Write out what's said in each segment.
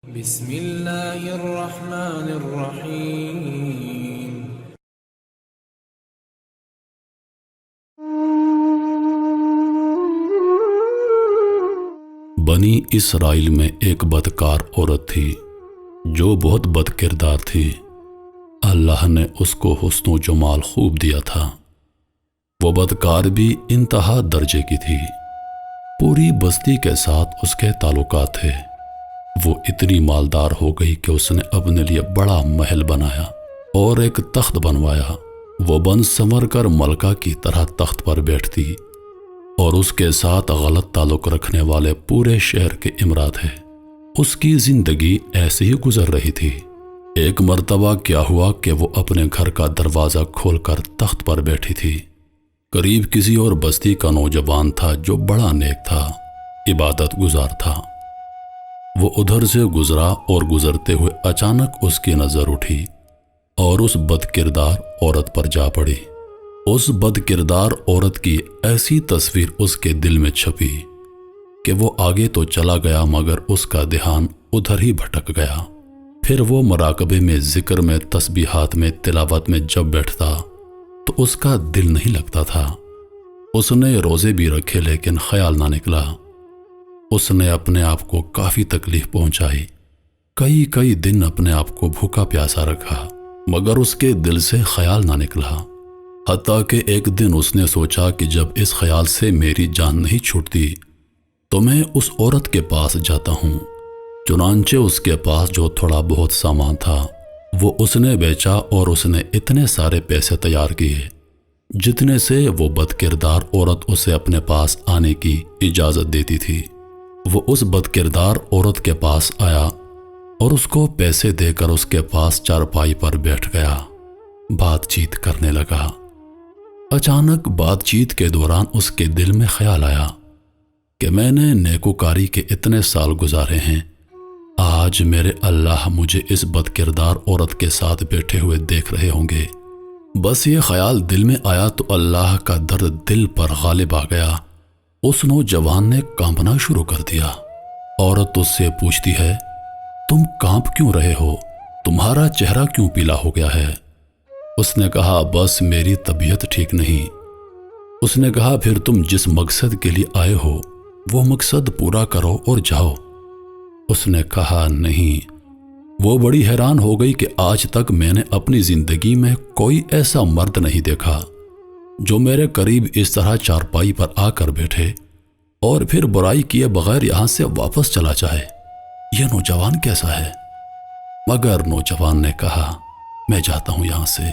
بسم اللہ الرحمن الرحیم۔ بنی اسرائیل میں ایک بدکار عورت تھی جو بہت بد کردار تھی۔ اللہ نے اس کو حسن و جمال خوب دیا تھا۔ وہ بدکار بھی انتہا درجے کی تھی۔ پوری بستی کے ساتھ اس کے تعلقات تھے۔ وہ اتنی مالدار ہو گئی کہ اس نے اپنے لیے بڑا محل بنایا اور ایک تخت بنوایا۔ وہ بن سنور کر ملکہ کی طرح تخت پر بیٹھتی اور اس کے ساتھ غلط تعلق رکھنے والے پورے شہر کے امراء تھے۔ اس کی زندگی ایسے ہی گزر رہی تھی۔ ایک مرتبہ کیا ہوا کہ وہ اپنے گھر کا دروازہ کھول کر تخت پر بیٹھی تھی۔ قریب کسی اور بستی کا نوجوان تھا جو بڑا نیک تھا، عبادت گزار تھا۔ وہ ادھر سے گزرا اور گزرتے ہوئے اچانک اس کی نظر اٹھی اور اس بد کردار عورت پر جا پڑی۔ اس بد کردار عورت کی ایسی تصویر اس کے دل میں چھپی کہ وہ آگے تو چلا گیا مگر اس کا دھیان ادھر ہی بھٹک گیا۔ پھر وہ مراقبے میں، ذکر میں، تسبیحات میں، تلاوت میں جب بیٹھتا تو اس کا دل نہیں لگتا تھا۔ اس نے روزے بھی رکھے لیکن خیال نہ نکلا۔ اس نے اپنے آپ کو کافی تکلیف پہنچائی، کئی دن اپنے آپ کو بھوکا پیاسا رکھا مگر اس کے دل سے خیال نہ نکلا۔ حتیٰ کہ ایک دن اس نے سوچا کہ جب اس خیال سے میری جان نہیں چھوٹتی تو میں اس عورت کے پاس جاتا ہوں۔ چنانچہ اس کے پاس جو تھوڑا بہت سامان تھا وہ اس نے بیچا اور اس نے اتنے سارے پیسے تیار کیے جتنے سے وہ بد کردار عورت اسے اپنے پاس آنے کی اجازت دیتی تھی۔ وہ اس بد کردار عورت کے پاس آیا اور اس کو پیسے دے کر اس کے پاس چارپائی پر بیٹھ گیا، بات چیت کرنے لگا۔ اچانک بات چیت کے دوران اس کے دل میں خیال آیا کہ میں نے نیکوکاری کے اتنے سال گزارے ہیں، آج میرے اللہ مجھے اس بد کردار عورت کے ساتھ بیٹھے ہوئے دیکھ رہے ہوں گے۔ بس یہ خیال دل میں آیا تو اللہ کا درد دل پر غالب آ گیا۔ اس نوجوان نے کانپنا شروع کر دیا۔ عورت اس سے پوچھتی ہے، تم کانپ کیوں رہے ہو؟ تمہارا چہرہ کیوں پیلا ہو گیا ہے؟ اس نے کہا، بس میری طبیعت ٹھیک نہیں۔ اس نے کہا، پھر تم جس مقصد کے لیے آئے ہو وہ مقصد پورا کرو اور جاؤ۔ اس نے کہا، نہیں۔ وہ بڑی حیران ہو گئی کہ آج تک میں نے اپنی زندگی میں کوئی ایسا مرد نہیں دیکھا جو میرے قریب اس طرح چارپائی پر آ کر بیٹھے اور پھر برائی کیے بغیر یہاں سے واپس چلا جائے۔ یہ نوجوان کیسا ہے؟ مگر نوجوان نے کہا، میں جاتا ہوں یہاں سے۔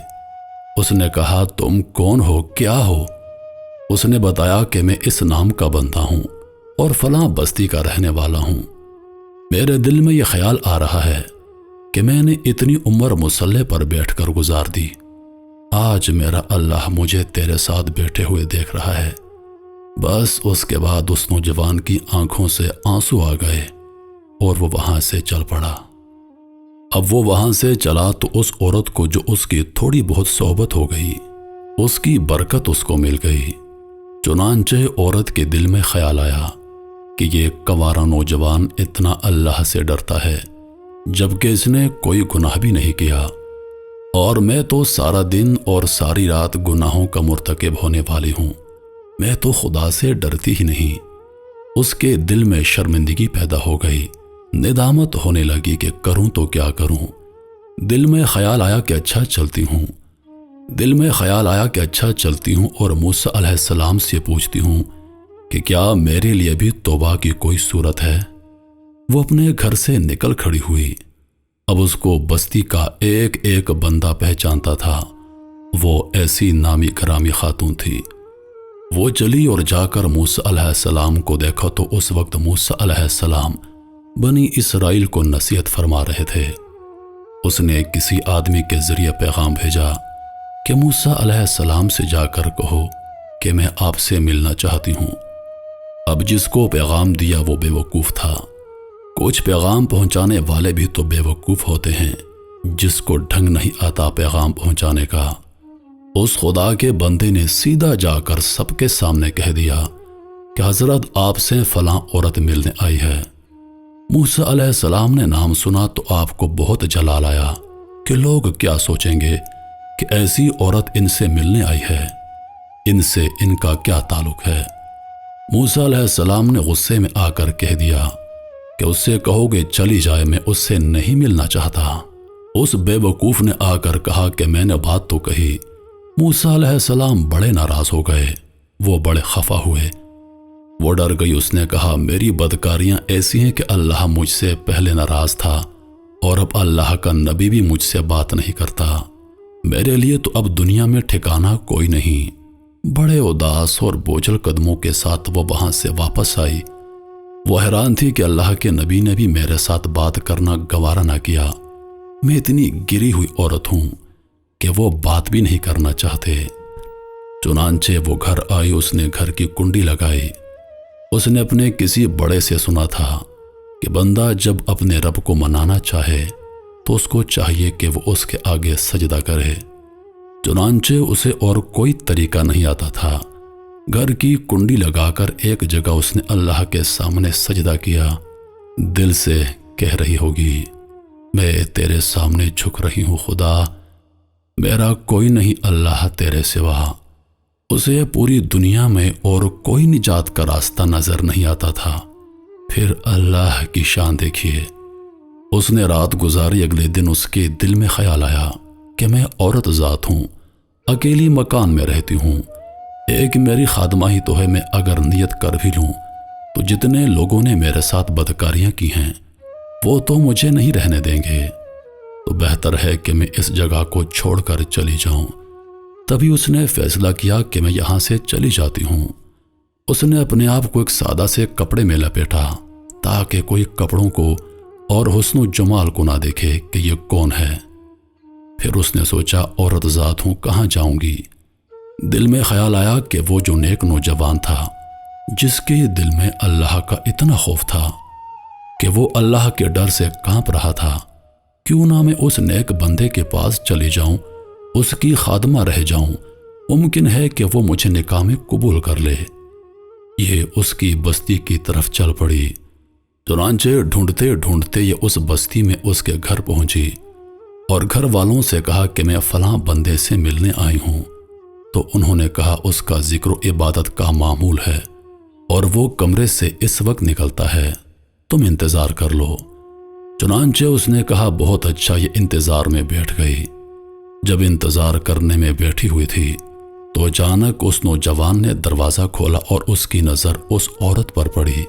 اس نے کہا، تم کون ہو، کیا ہو؟ اس نے بتایا کہ میں اس نام کا بندہ ہوں اور فلاں بستی کا رہنے والا ہوں۔ میرے دل میں یہ خیال آ رہا ہے کہ میں نے اتنی عمر مسلح پر بیٹھ کر گزار دی، آج میرا اللہ مجھے تیرے ساتھ بیٹھے ہوئے دیکھ رہا ہے۔ بس اس کے بعد اس نوجوان کی آنکھوں سے آنسو آ گئے اور وہ وہاں سے چل پڑا۔ اب وہ وہاں سے چلا تو اس عورت کو جو اس کی تھوڑی بہت صحبت ہو گئی، اس کی برکت اس کو مل گئی۔ چنانچہ عورت کے دل میں خیال آیا کہ یہ کنوارا نوجوان اتنا اللہ سے ڈرتا ہے جبکہ اس نے کوئی گناہ بھی نہیں کیا، اور میں تو سارا دن اور ساری رات گناہوں کا مرتکب ہونے والی ہوں، میں تو خدا سے ڈرتی ہی نہیں۔ اس کے دل میں شرمندگی پیدا ہو گئی، ندامت ہونے لگی کہ کروں تو کیا کروں۔ دل میں خیال آیا کہ اچھا چلتی ہوں اور موسیٰ علیہ السلام سے پوچھتی ہوں کہ کیا میرے لیے بھی توبہ کی کوئی صورت ہے؟ وہ اپنے گھر سے نکل کھڑی ہوئی۔ اب اس کو بستی کا ایک ایک بندہ پہچانتا تھا، وہ ایسی نامی گرامی خاتون تھی۔ وہ چلی اور جا کر موسیٰ علیہ السلام کو دیکھا تو اس وقت موسیٰ علیہ السلام بنی اسرائیل کو نصیحت فرما رہے تھے۔ اس نے کسی آدمی کے ذریعے پیغام بھیجا کہ موسیٰ علیہ السلام سے جا کر کہو کہ میں آپ سے ملنا چاہتی ہوں۔ اب جس کو پیغام دیا وہ بے وقوف تھا۔ کچھ پیغام پہنچانے والے بھی تو بے وقوف ہوتے ہیں، جس کو ڈھنگ نہیں آتا پیغام پہنچانے کا۔ اس خدا کے بندے نے سیدھا جا کر سب کے سامنے کہہ دیا کہ حضرت آپ سے فلاں عورت ملنے آئی ہے۔ موسیٰ علیہ السلام نے نام سنا تو آپ کو بہت جلال آیا کہ لوگ کیا سوچیں گے کہ ایسی عورت ان سے ملنے آئی ہے، ان سے ان کا کیا تعلق ہے۔ موسیٰ علیہ السلام نے غصے میں آ کر کہہ دیا کہ اس سے کہو گے چلی جائے، میں اس سے نہیں ملنا چاہتا۔ اس بے وقوف نے آ کر کہا کہ میں نے بات تو کہی۔ موسیٰ علیہ السلام بڑے ناراض ہو گئے، وہ بڑے خفا ہوئے، وہ ڈر گئی۔ اس نے کہا میری بدکاریاں ایسی ہیں کہ اللہ مجھ سے پہلے ناراض تھا اور اب اللہ کا نبی بھی مجھ سے بات نہیں کرتا، میرے لیے تو اب دنیا میں ٹھکانہ کوئی نہیں۔ بڑے اداس اور بوجھل قدموں کے ساتھ وہ وہاں سے واپس آئی۔ وہ حیران تھی کہ اللہ کے نبی نے بھی میرے ساتھ بات کرنا گوارا نہ کیا، میں اتنی گری ہوئی عورت ہوں کہ وہ بات بھی نہیں کرنا چاہتے۔ چنانچہ وہ گھر آئی، اس نے گھر کی کنڈی لگائی۔ اس نے اپنے کسی بڑے سے سنا تھا کہ بندہ جب اپنے رب کو منانا چاہے تو اس کو چاہیے کہ وہ اس کے آگے سجدہ کرے۔ چنانچہ اسے اور کوئی طریقہ نہیں آتا تھا، گھر کی کنڈی لگا کر ایک جگہ اس نے اللہ کے سامنے سجدہ کیا، دل سے کہہ رہی ہوگی میں تیرے سامنے جھک رہی ہوں خدا، میرا کوئی نہیں اللہ تیرے سوا۔ اسے پوری دنیا میں اور کوئی نجات کا راستہ نظر نہیں آتا تھا۔ پھر اللہ کی شان دیکھیے، اس نے رات گزاری، اگلے دن اس کے دل میں خیال آیا کہ میں عورت ذات ہوں، اکیلی مکان میں رہتی ہوں، ایک میری خادمہ ہی تو ہے، میں اگر نیت کر بھی لوں تو جتنے لوگوں نے میرے ساتھ بدکاریاں کی ہیں وہ تو مجھے نہیں رہنے دیں گے، تو بہتر ہے کہ میں اس جگہ کو چھوڑ کر چلی جاؤں۔ تبھی اس نے فیصلہ کیا کہ میں یہاں سے چلی جاتی ہوں۔ اس نے اپنے آپ کو ایک سادہ سے کپڑے میں لپیٹا تاکہ کوئی کپڑوں کو اور حسن و جمال کو نہ دیکھے کہ یہ کون ہے۔ پھر اس نے سوچا عورت ذات ہوں، کہاں جاؤں گی؟ دل میں خیال آیا کہ وہ جو نیک نوجوان تھا جس کے دل میں اللہ کا اتنا خوف تھا کہ وہ اللہ کے ڈر سے کانپ رہا تھا، کیوں نہ میں اس نیک بندے کے پاس چلی جاؤں، اس کی خادمہ رہ جاؤں، ممکن ہے کہ وہ مجھے نکاح میں قبول کر لے۔ یہ اس کی بستی کی طرف چل پڑی۔ چنانچہ ڈھونڈتے ڈھونڈتے یہ اس بستی میں اس کے گھر پہنچی اور گھر والوں سے کہا کہ میں فلاں بندے سے ملنے آئی ہوں، تو انہوں نے کہا اس کا ذکر و عبادت کا معمول ہے اور وہ کمرے سے اس وقت نکلتا ہے، تم انتظار کر لو۔ چنانچہ اس نے کہا بہت اچھا، یہ انتظار میں بیٹھ گئی۔ جب انتظار کرنے میں بیٹھی ہوئی تھی تو اچانک اس نوجوان نے دروازہ کھولا اور اس کی نظر اس عورت پر پڑی،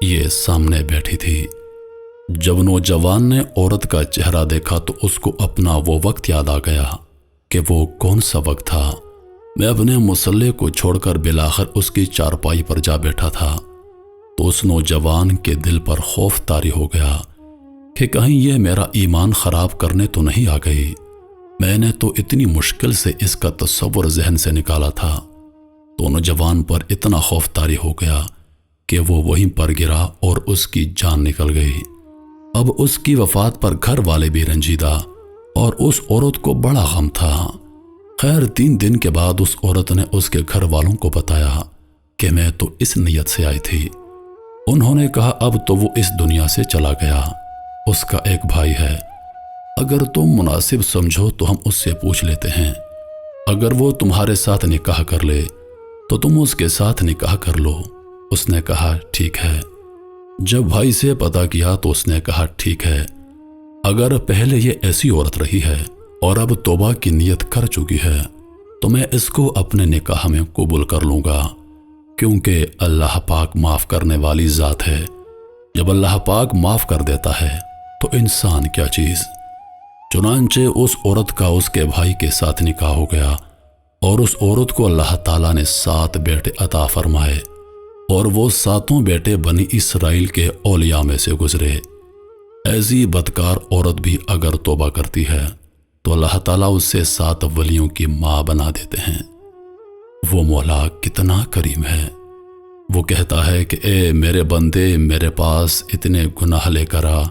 یہ سامنے بیٹھی تھی۔ جب نوجوان نے عورت کا چہرہ دیکھا تو اس کو اپنا وہ وقت یاد آ گیا کہ وہ کون سا وقت تھا۔ میں اپنے مسلح کو چھوڑ کر بالآخر اس کی چارپائی پر جا بیٹھا تھا تو اس نوجوان کے دل پر خوف طاری ہو گیا کہ کہیں یہ میرا ایمان خراب کرنے تو نہیں آ گئی۔ میں نے تو اتنی مشکل سے اس کا تصور ذہن سے نکالا تھا۔ تو نوجوان پر اتنا خوف طاری ہو گیا کہ وہ وہیں پر گرا اور اس کی جان نکل گئی۔ اب اس کی وفات پر گھر والے بھی رنجیدہ اور اس عورت کو بڑا غم تھا۔ خیر 3 دن کے بعد اس عورت نے اس کے گھر والوں کو بتایا کہ میں تو اس نیت سے آئی تھی۔ انہوں نے کہا اب تو وہ اس دنیا سے چلا گیا، اس کا ایک بھائی ہے، اگر تم مناسب سمجھو تو ہم اس سے پوچھ لیتے ہیں، اگر وہ تمہارے ساتھ نکاح کر لے تو تم اس کے ساتھ نکاح کر لو۔ اس نے کہا ٹھیک ہے۔ جب بھائی سے پتہ کیا تو اس نے کہا ٹھیک ہے، اگر پہلے یہ ایسی عورت رہی ہے اور اب توبہ کی نیت کر چکی ہے تو میں اس کو اپنے نکاح میں قبول کر لوں گا، کیونکہ اللہ پاک معاف کرنے والی ذات ہے۔ جب اللہ پاک معاف کر دیتا ہے تو انسان کیا چیز۔ چنانچہ اس عورت کا اس کے بھائی کے ساتھ نکاح ہو گیا اور اس عورت کو اللہ تعالیٰ نے 7 بیٹے عطا فرمائے اور وہ 7 بیٹے بنی اسرائیل کے اولیاء میں سے گزرے۔ ایسی بدکار عورت بھی اگر توبہ کرتی ہے تو اللہ تعالیٰ اس سے 7 ولیوں کی ماں بنا دیتے ہیں۔ وہ مولا کتنا کریم ہے۔ وہ کہتا ہے کہ اے میرے بندے، میرے پاس اتنے گناہ لے کر آ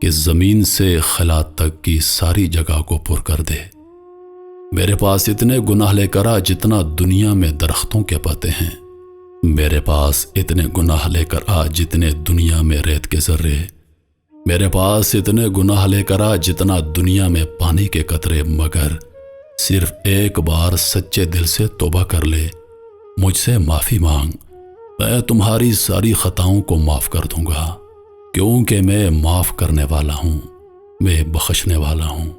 کہ زمین سے خلا تک کی ساری جگہ کو پر کر دے۔ میرے پاس اتنے گناہ لے کر آ جتنا دنیا میں درختوں کے پتے ہیں۔ میرے پاس اتنے گناہ لے کر آ جتنے دنیا میں ریت کے ذرے، میرے پاس اتنے گناہ لے کر آ جتنا دنیا میں پانی کے قطرے، مگر صرف ایک بار سچے دل سے توبہ کر لے، مجھ سے معافی مانگ، میں تمہاری ساری خطاؤں کو معاف کر دوں گا، کیونکہ میں معاف کرنے والا ہوں، میں بخشنے والا ہوں۔